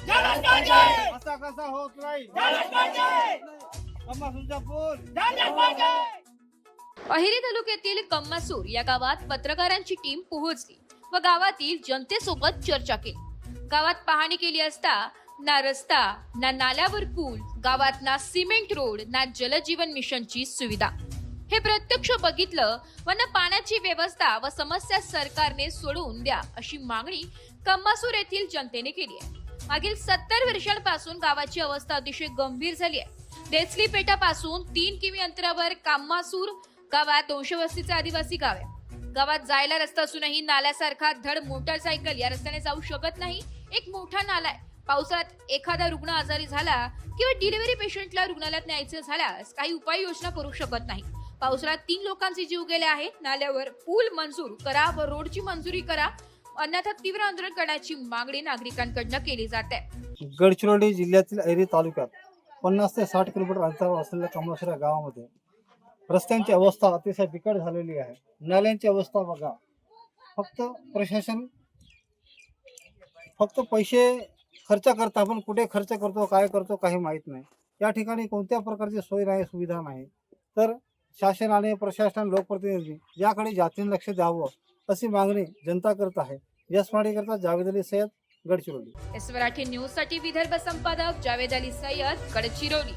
झालाच पाहिजे. असा कसा होत नाही. झालाच पाहिजे. कमासूरचा पूल झालाच पाहिजे. अहेरी तालुक्यातील कम्मासूर या गावात पत्रकारांची टीम पोहोचली व गावातील जनतेसोबत चर्चा केली. गावात पाहणी केली असता ना रस्ता, ना नाल्यावर पूल, गावात ना सिमेंट रोड, ना जलजीवन मिशनची सुविधा. हे प्रत्यक्ष बघितलं व ना पाण्याची व्यवस्था व समस्या सरकारने सोडवून द्या अशी मागणी कम्मासूर येथील जनतेने केली आहे. मागील 70 वर्षांपासून गावाची अवस्था अतिशय गंभीर झाली आहे. देचली पेठापासून 3 किमी अंतरावर कम्मासूर गावात 200 वस्तीचे आदिवासी गाव आहे. गावात जायला रस्ता असूनही नाल्यासारखा धड मोटरसायकल या रस्त्याने जाऊ शकत नाही. एक मोठा नाला आहे. पावसाळ्यात एखादा रुग्ण आजारी झाला किंवा डिलिव्हरी पेशंटला रुग्णालयात न्यायचे झाल्यास काही उपाययोजना करू शकत नाही. पावसाळ्यात 3 लोकांचे जीव गेले आहेत. नाल्यावर पूल मंजूर करा व रोडची मंजुरी करा, अन्यथा तीव्र आंदोलन करण्याची मागणी नागरिकांकडून केली जाते. गडचिरोली जिल्ह्यातील अहेरी तालुक्यात 50 ते 60 किलोमीटर अंतरावर असलेल्या कमासूर या गावामध्ये रस्त्यांची अवस्था अतिशय बिकट झालेली आहे. नाल्यांची अवस्था बघा. प्रशासन फक्त पैसे खर्च करता, पण कुठे खर्च करतो, काय करतो काही माहीत नाही. या ठिकाणी कोणत्या प्रकारची सोय नाही, सुविधा नाही. तर शासनाने, प्रशासन, लोकप्रतिनिधी याकडे जातीने लक्ष द्यावं अशी मागणी जनता करत आहे. यशमाडी करता जावेद अली सय्यद, गडचिरोली. मराठी न्यूज साठी विदर्भ संपादक जावेद अली सय्यद, गडचिरोली.